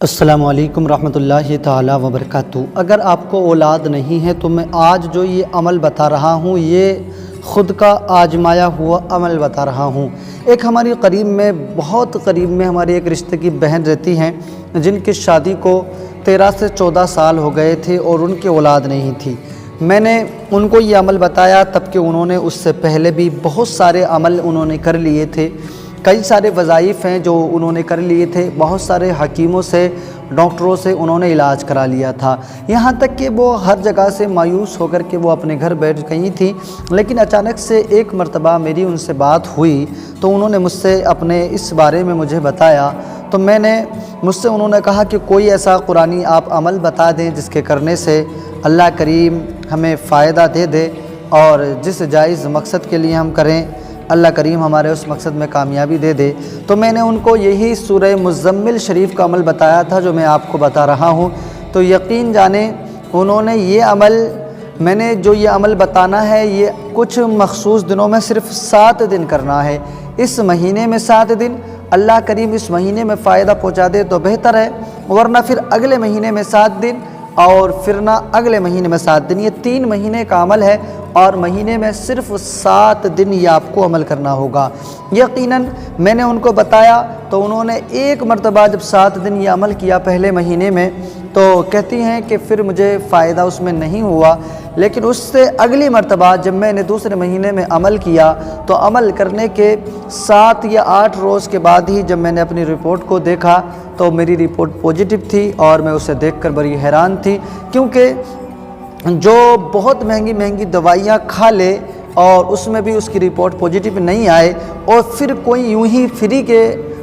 السلام علیکم ورحمۃ اللہ تعالی وبرکاتہ۔ اگر آپ کو اولاد نہیں ہے تو میں آج جو یہ عمل بتا رہا ہوں یہ خود کا آزمایا ہوا عمل بتا رہا ہوں۔ ایک ہماری بہت قریب میں ہماری ایک رشتے کی بہن رہتی ہیں جن کی شادی کو 13 سے 14 سال ہو گئے تھے اور ان کی اولاد نہیں تھی۔ میں نے ان کو یہ عمل بتایا تب کہ انہوں نے اس سے پہلے بھی بہت سارے عمل انہوں نے کر لیے تھے، کئی سارے وظائف ہیں جو انہوں نے کر لیے تھے، بہت سارے حکیموں سے ڈاکٹروں سے انہوں نے علاج کرا لیا تھا، یہاں تک کہ وہ ہر جگہ سے مایوس ہو کر کے وہ اپنے گھر بیٹھ گئی تھیں۔ لیکن اچانک سے ایک مرتبہ میری ان سے بات ہوئی تو انہوں نے مجھ سے اپنے اس بارے میں مجھے بتایا، تو مجھ سے انہوں نے کہا کہ کوئی ایسا قرآنی آپ عمل بتا دیں جس کے کرنے سے اللہ کریم ہمیں فائدہ دے اور جس جائز مقصد کے لیے ہم کریں اللہ کریم ہمارے اس مقصد میں کامیابی دے۔ تو میں نے ان کو یہی سورہ مزمل شریف کا عمل بتایا تھا جو میں آپ کو بتا رہا ہوں۔ تو یقین جانیں انہوں نے میں نے جو یہ عمل بتانا ہے یہ کچھ مخصوص دنوں میں صرف 7 دن کرنا ہے۔ اس مہینے میں 7 دن، اللہ کریم اس مہینے میں فائدہ پہنچا دے تو بہتر ہے، ورنہ پھر اگلے مہینے میں 7 دن اور پھر نہ اگلے مہینے میں 7 دن، یہ 3 مہینے کا عمل ہے اور مہینے میں صرف 7 دن یہ آپ کو عمل کرنا ہوگا۔ یقیناً میں نے ان کو بتایا تو انہوں نے ایک مرتبہ جب 7 دن یہ عمل کیا پہلے مہینے میں تو کہتی ہیں کہ پھر مجھے فائدہ اس میں نہیں ہوا، لیکن اس سے اگلی مرتبہ جب میں نے دوسرے مہینے میں عمل کیا تو عمل کرنے کے 7 یا 8 روز کے بعد ہی جب میں نے اپنی رپورٹ کو دیکھا تو میری رپورٹ پوزیٹیو تھی اور میں اسے دیکھ کر بڑی حیران تھی، کیونکہ جو بہت مہنگی دوائیاں کھا لے اور اس میں بھی اس کی رپورٹ پوزیٹیو نہیں آئے اور پھر کوئی یوں ہی فری کے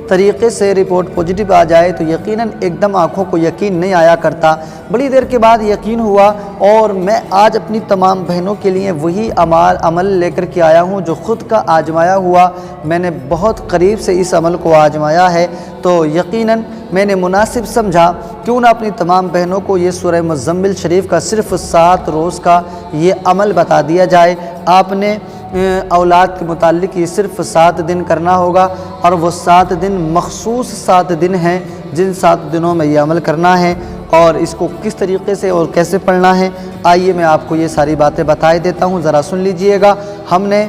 طریقے سے رپورٹ پوزیٹیو آ جائے تو یقیناً ایک دم آنکھوں کو یقین نہیں آیا کرتا۔ بڑی دیر کے بعد یقین ہوا اور میں آج اپنی تمام بہنوں کے لیے وہی عمل لے کر کے آیا ہوں جو خود کا آزمایا ہوا، میں نے بہت قریب سے اس عمل کو آزمایا ہے، تو یقیناً میں نے مناسب سمجھا کیوں نہ اپنی تمام بہنوں کو یہ سورہ مزمل شریف کا صرف 7 روز کا یہ عمل بتا دیا جائے۔ آپ نے اولاد کے متعلق یہ صرف 7 دن کرنا ہوگا اور وہ 7 دن مخصوص 7 دن ہیں جن 7 دنوں میں یہ عمل کرنا ہے، اور اس کو کس طریقے سے اور کیسے پڑھنا ہے آئیے میں آپ کو یہ ساری باتیں بتائے دیتا ہوں، ذرا سن لیجئے گا۔ ہم نے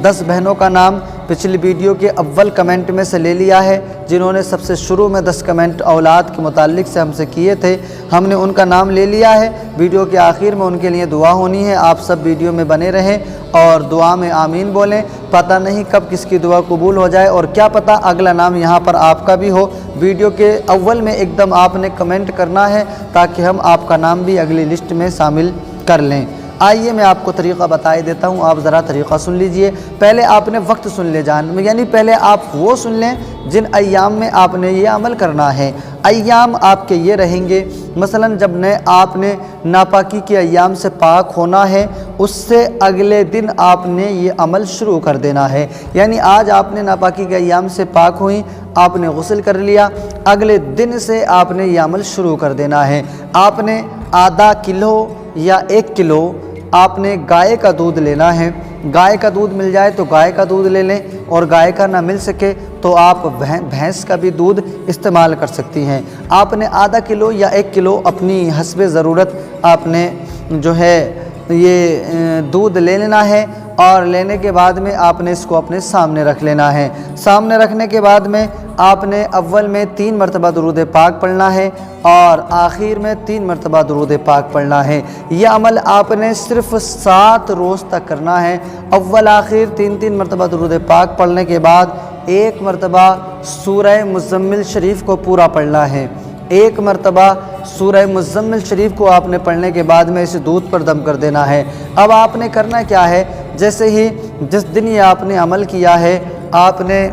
10 بہنوں کا نام پچھلی ویڈیو کے اول کمنٹ میں سے لے لیا ہے، جنہوں نے سب سے شروع میں 10 کمنٹ اولاد کے متعلق سے ہم سے کیے تھے، ہم نے ان کا نام لے لیا ہے۔ ویڈیو کے آخر میں ان کے لیے دعا ہونی ہے، آپ سب ویڈیو میں بنے رہیں اور دعا میں آمین بولیں، پتہ نہیں کب کس کی دعا قبول ہو جائے اور کیا پتہ اگلا نام یہاں پر آپ کا بھی ہو۔ ویڈیو کے اول میں ایک دم آپ نے کمنٹ کرنا ہے تاکہ ہم آپ کا نام بھی اگلی لسٹ میں شامل کر لیں۔ آئیے میں آپ کو طریقہ بتائے دیتا ہوں، آپ ذرا طریقہ سن لیجئے۔ پہلے آپ نے وقت سن لے یعنی پہلے آپ وہ سن لیں جن ایام میں آپ نے یہ عمل کرنا ہے۔ ایام آپ کے یہ رہیں گے، مثلا جب آپ نے ناپاکی کے ایام سے پاک ہونا ہے اس سے اگلے دن آپ نے یہ عمل شروع کر دینا ہے، یعنی آج آپ نے ناپاکی کے ایام سے پاک ہوئیں، آپ نے غسل کر لیا، اگلے دن سے آپ نے یہ عمل شروع کر دینا ہے۔ آپ نے آدھا کلو یا 1 کلو آپ نے گائے کا دودھ لینا ہے، گائے کا دودھ مل جائے تو گائے کا دودھ لے لیں اور گائے کا نہ مل سکے تو آپ بھینس کا بھی دودھ استعمال کر سکتی ہیں۔ آپ نے آدھا کلو یا 1 کلو اپنی حسب ضرورت آپ نے جو ہے یہ دودھ لے لینا ہے، اور لینے کے بعد میں آپ نے اس کو اپنے سامنے رکھ لینا ہے۔ سامنے رکھنے کے بعد میں آپ نے اول میں 3 مرتبہ درود پاک پڑھنا ہے اور آخر میں 3 مرتبہ درود پاک پڑھنا ہے۔ یہ عمل آپ نے صرف 7 روز تک کرنا ہے، اول آخر 3 مرتبہ درود پاک پڑھنے کے بعد 1 مرتبہ سورہ مزمل شریف کو پورا پڑھنا ہے۔ 1 مرتبہ سورہ مزمل شریف کو آپ نے پڑھنے کے بعد میں اسے دودھ پر دم کر دینا ہے۔ اب آپ نے کرنا کیا ہے، جیسے ہی جس دن یہ آپ نے عمل کیا ہے آپ نے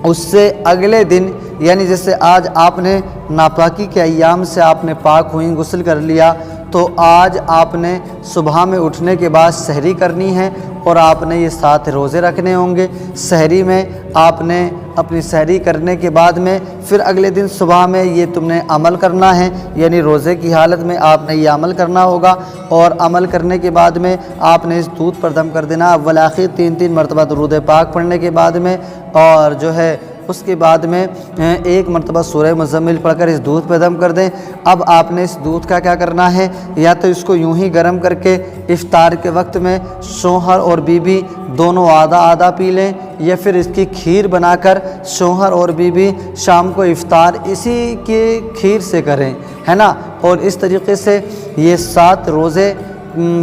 اس سے اگلے دن، یعنی جیسے آج آپ نے ناپاکی کے ایام سے آپ نے پاک ہوئیں، غسل کر لیا، تو آج آپ نے صبح میں اٹھنے کے بعد سحری کرنی ہے اور آپ نے یہ 7 روزے رکھنے ہوں گے۔ سحری میں آپ نے اپنی سحری کرنے کے بعد میں پھر اگلے دن صبح میں یہ تم نے عمل کرنا ہے، یعنی روزے کی حالت میں آپ نے یہ عمل کرنا ہوگا، اور عمل کرنے کے بعد میں آپ نے اس دودھ پر دم کر دینا، اول آخر 3 مرتبہ درود پاک پڑھنے کے بعد میں، اور جو ہے اس کے بعد میں ایک مرتبہ سورہ مزمل پڑھ کر اس دودھ پہ دم کر دیں۔ اب آپ نے اس دودھ کا کیا کرنا ہے، یا تو اس کو یوں ہی گرم کر کے افطار کے وقت میں شوہر اور بیوی دونوں آدھا آدھا پی لیں، یا پھر اس کی کھیر بنا کر شوہر اور بیوی شام کو افطار اسی کی کھیر سے کریں، ہے نا۔ اور اس طریقے سے یہ 7 روزے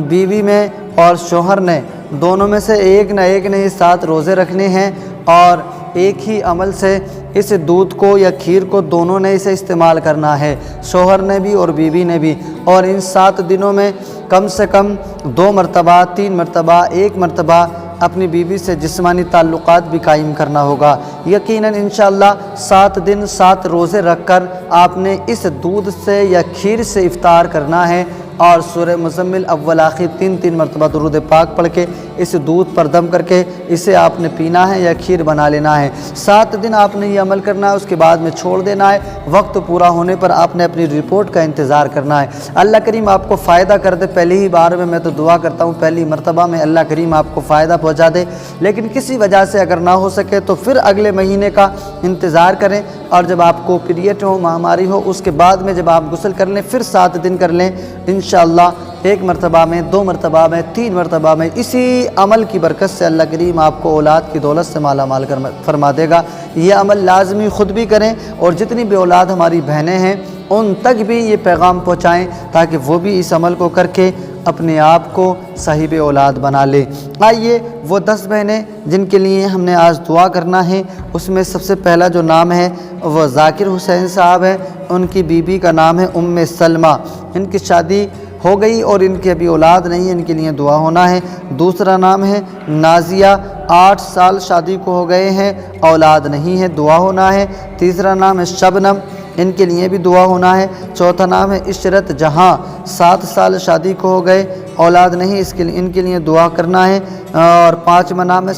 بیوی میں اور شوہر نے دونوں میں سے ایک نہ یہ 7 روزے رکھنے ہیں، اور ایک ہی عمل سے اس دودھ کو یا کھیر کو دونوں نے اسے استعمال کرنا ہے، شوہر نے بھی اور بیوی نے بھی۔ اور ان 7 دنوں میں کم سے کم 2 مرتبہ 3 مرتبہ 1 مرتبہ اپنی بیوی سے جسمانی تعلقات بھی قائم کرنا ہوگا۔ یقیناً انشاءاللہ 7 دن 7 روزے رکھ کر آپ نے اس دودھ سے یا کھیر سے افطار کرنا ہے، اور سورہ مزمل اول آخر 3 مرتبہ درود پاک پڑھ کے اس دودھ پر دم کر کے اسے آپ نے پینا ہے یا کھیر بنا لینا ہے۔ 7 دن آپ نے یہ عمل کرنا ہے، اس کے بعد میں چھوڑ دینا ہے۔ وقت پورا ہونے پر آپ نے اپنی رپورٹ کا انتظار کرنا ہے۔ اللہ کریم آپ کو فائدہ کر دے۔ پہلی ہی بار میں تو دعا کرتا ہوں پہلی مرتبہ میں اللہ کریم آپ کو فائدہ پہنچا دے، لیکن کسی وجہ سے اگر نہ ہو سکے تو پھر اگلے مہینے کا انتظار کریں، اور جب آپ کو پیریڈ ہو، ماہواری ہو، اس کے بعد میں جب آپ غسل کر لیں پھر 7 دن کر لیں انشاءاللہ۔ 1 مرتبہ میں 2 مرتبہ میں 3 مرتبہ میں اسی عمل کی برکت سے اللہ کریم آپ کو اولاد کی دولت سے مالا مال فرما دے گا۔ یہ عمل لازمی خود بھی کریں، اور جتنی بھی اولاد ہماری بہنیں ہیں ان تک بھی یہ پیغام پہنچائیں، تاکہ وہ بھی اس عمل کو کر کے اپنے آپ کو صاحب اولاد بنا لے۔ آئیے وہ 10 بہنیں جن کے لیے ہم نے آج دعا کرنا ہے، اس میں سب سے پہلا جو نام ہے وہ ذاکر حسین صاحب ہے۔ ان کی بیوی کا نام ہے سلمہ۔ ان کی شادی ہو گئی اور ان کی ابھی اولاد نہیں ہے، ان کے لیے دعا ہونا ہے۔ دوسرا نام ہے نازیہ، 8 سال شادی کو ہو گئے ہیں، اولاد نہیں ہے، دعا ہونا ہے۔ تیسرا نام ہے شبنم، ان کے لیے بھی دعا ہونا ہے۔ چوتھا نام ہے عشرت جہاں، 7 سال شادی کو ہو گئے، اولاد نہیں، ان کے لیے دعا کرنا ہے۔ اور 5واں نام ہے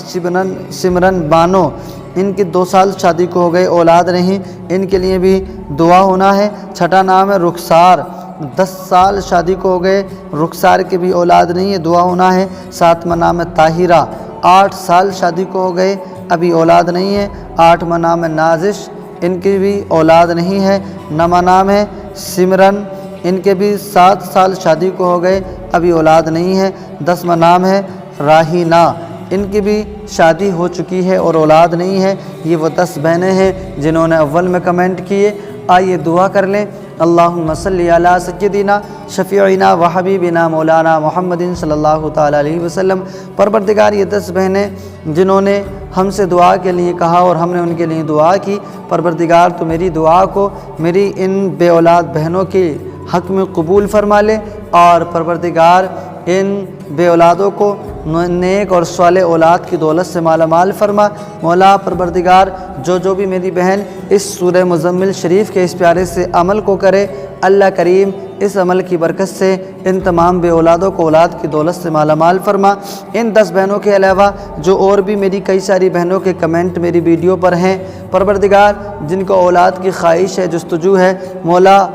سمرن بانو، ان کی 2 سال شادی کو ہو گئے، اولاد نہیں، ان کے لیے بھی دعا ہونا ہے۔ چھٹا نام ہے رخسار، 10 سال شادی کو ہو گئے، رخسار کے بھی اولاد نہیں ہے، دعا ہونا ہے۔ 7واں نام ہے طاہرہ، 8 سال شادی کو ہو گئے، ابھی اولاد نہیں ہے۔ 8واں نام ہے نازش، ان کی بھی اولاد نہیں ہے۔ 9واں نام ہے سمرن، ان کے بھی 7 سال شادی کو ہو گئے، ابھی اولاد نہیں ہے۔ 10واں نام ہے راہینہ، ان کی بھی شادی ہو چکی ہے اور اولاد نہیں ہے۔ یہ وہ 10 بہنیں ہیں جنہوں نے اول میں کمنٹ کیے۔ آئیے دعا کر لیں۔ اللہم صلی علی سیدنا شفیعنا و حبیبنا مولانا محمد صلی اللہ تعالیٰ علیہ وسلم۔ پروردگار یہ 10 بہنیں جنہوں نے ہم سے دعا کے لیے کہا اور ہم نے ان کے لیے دعا کی، پروردگار تو میری دعا کو میری ان بے اولاد بہنوں کے حق میں قبول فرما لے، اور پروردگار ان بے اولادوں کو نیک اور صالح اولاد کی دولت سے مالا مال فرما۔ مولا پروردگار جو بھی میری بہن اس سورہ مزمل شریف کے اس پیارے سے عمل کو کرے، اللہ کریم اس عمل کی برکت سے ان تمام بے اولادوں کو اولاد کی دولت سے مالا مال فرما۔ ان 10 بہنوں کے علاوہ جو اور بھی میری کئی ساری بہنوں کے کمنٹ میری ویڈیو پر ہیں، پروردگار جن کو اولاد کی خواہش ہے، جستجو ہے، مولا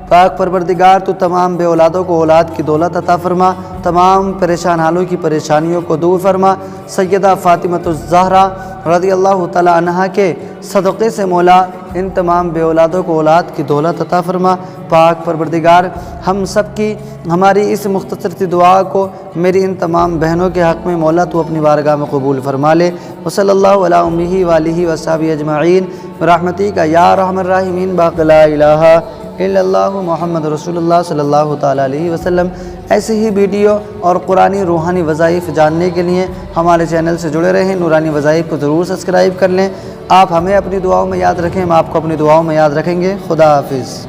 پاک پروردگار تو تمام بے اولادوں کو اولاد کی دولت عطا فرما، تمام پریشان حالوں کی پریشانیوں کو دور فرما۔ سیدہ فاطمہ الزہرا رضی اللہ تعالی عنہا کے صدقے سے مولا ان تمام بے اولادوں کو اولاد کی دولت عطا فرما۔ پاک پروردگار ہم سب کی ہماری اس مختصر سی دعا کو میری ان تمام بہنوں کے حق میں مولا تو اپنی بارگاہ میں قبول فرما لے۔ وصلی اللہ علی امہ وآلہ وصحبہ اجمعین برحمتک یا ارحم الراحمین باقی لا الہ الا اللہ محمد رسول اللہ صلی اللہ تعالیٰ علیہ وسلم۔ ایسے ہی ویڈیو اور قرآنی روحانی وظائف جاننے کے لیے ہمارے چینل سے جڑے رہیں، نورانی وظائف کو ضرور سبسکرائب کر لیں۔ آپ ہمیں اپنی دعاؤں میں یاد رکھیں، ہم آپ کو اپنی دعاؤں میں یاد رکھیں گے۔ خدا حافظ۔